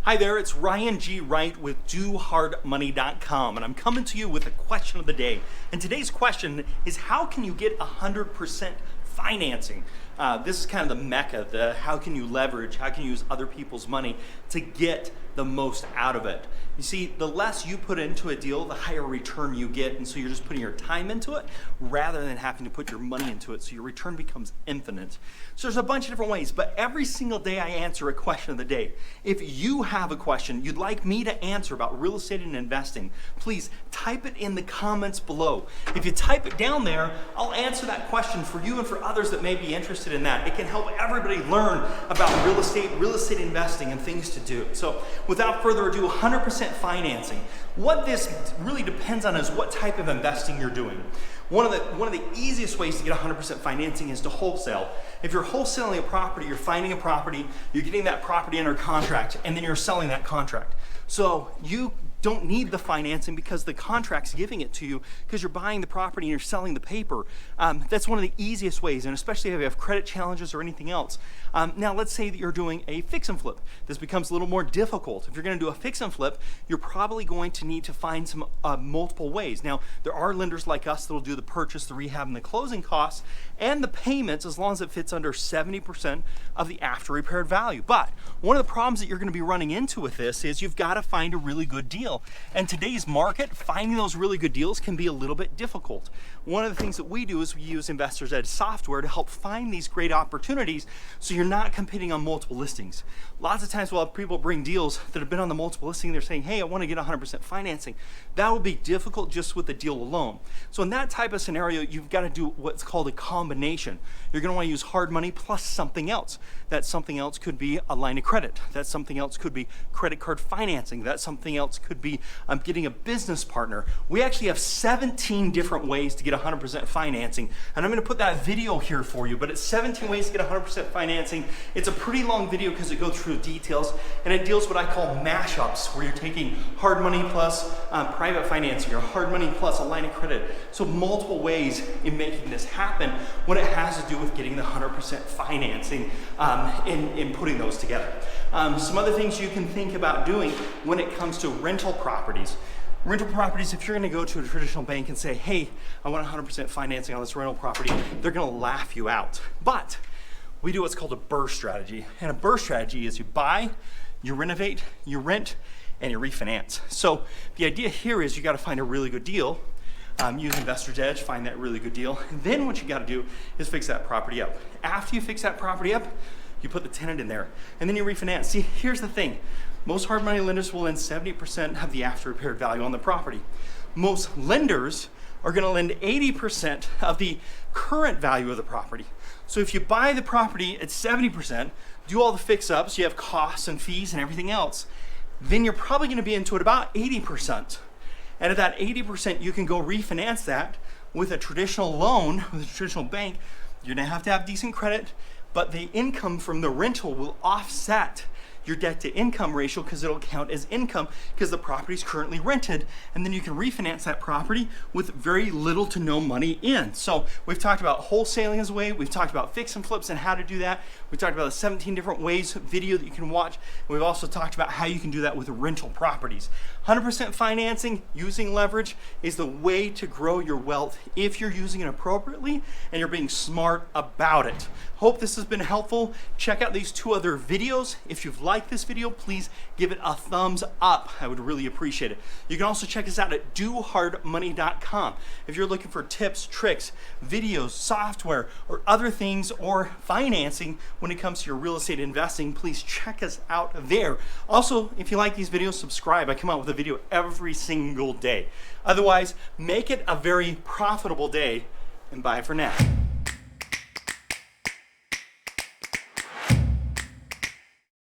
Hi there, it's Ryan G. Wright with DoHardMoney.com, and I'm coming to you with a question of the day. And today's question is, how can you get 100% financing? This is kind of the mecca, how can you leverage, how can you use other people's money to get the most out of it? You see, the less you put into a deal, the higher return you get, and so you're just putting your time into it rather than having to put your money into it, so your return becomes infinite. So there's a bunch of different ways, but every single day I answer a question of the day. If you have a question you'd like me to answer about real estate and investing, please type it in the comments below. If you type it down there, I'll answer that question for you and for others that may be interested in that. It can help everybody learn about real estate investing, and things to do. So without further ado, 100% financing. What this really depends on is what type of investing you're doing. One of the easiest ways to get 100% financing is to wholesale. If you're wholesaling a property, you're finding a property, you're getting that property under contract, and then you're selling that contract. So you don't need the financing because the contract's giving it to you, because you're buying the property and you're selling the paper. That's one of the easiest ways, and especially if you have credit challenges or anything else. Now let's say that you're doing a fix and flip. This becomes a little more difficult. If you're going to do a fix and flip, you're probably going to need to find some multiple ways. Now there are lenders like us that will do the purchase, the rehab, and the closing costs, and the payments, as long as it fits under 70% of the after repaired value. But one of the problems that you're going to be running into with this is you've got to find a really good deal. And today's market, finding those really good deals can be a little bit difficult. One of the things that we do is we use Investors Edge software to help find these great opportunities, so you're not competing on multiple listings. Lots of times we'll have people bring deals that have been on the multiple listing. They're saying, hey, I want to get 100% financing. That will be difficult just with the deal alone. So in that type of scenario, you've got to do what's called a combination. You're going to want to use hard money plus something else. That something else could be a line of credit. That something else could be credit card financing. That something else could be getting a business partner. We actually have 17 different ways to get 100% financing, and I'm going to put that video here for you, but it's 17 ways to get 100% financing. It's a pretty long video because it goes through details, and it deals what I call mashups, where you're taking hard money plus private financing, or hard money plus a line of credit. So multiple ways in making this happen when it has to do with getting the 100% financing in putting those together. Some other things you can think about doing when it comes to rental properties. Rental properties, if you're going to go to a traditional bank and say, hey, I want 100% financing on this rental property, they're going to laugh you out. But we do what's called a BRRRR strategy. And a BRRRR strategy is you buy, you renovate, you rent, and you refinance. So the idea here is you got to find a really good deal. Use Investors Edge, find that really good deal. And then what you got to do is fix that property up. After you fix that property up, you put the tenant in there, and then you refinance. See, here's the thing. Most hard money lenders will lend 70% of the after repaired value on the property. Most lenders are going to lend 80% of the current value of the property. So if you buy the property at 70%, do all the fix-ups, you have costs and fees and everything else, then you're probably going to be into it about 80%. And at that 80%, you can go refinance that with a traditional loan, with a traditional bank. You're going to have decent credit, but the income from the rental will offset your debt to income ratio, because it'll count as income because the property is currently rented, and then you can refinance that property with very little to no money in. So we've talked about wholesaling as a way, we've talked about fix and flips and how to do that. We talked about the 17 different ways video that you can watch. We've also talked about how you can do that with rental properties. 100% financing using leverage is the way to grow your wealth if you're using it appropriately and you're being smart about it. Hope this has been helpful. Check out these 2 other videos. If you've liked this video, please give it a thumbs up. I would really appreciate it. You can also check us out at DoHardMoney.com. If you're looking for tips, tricks, videos, software, or other things, or financing when it comes to your real estate investing, please check us out there. Also, if you like these videos, subscribe. I come out with a video every single day. Otherwise, make it a very profitable day, and bye for now.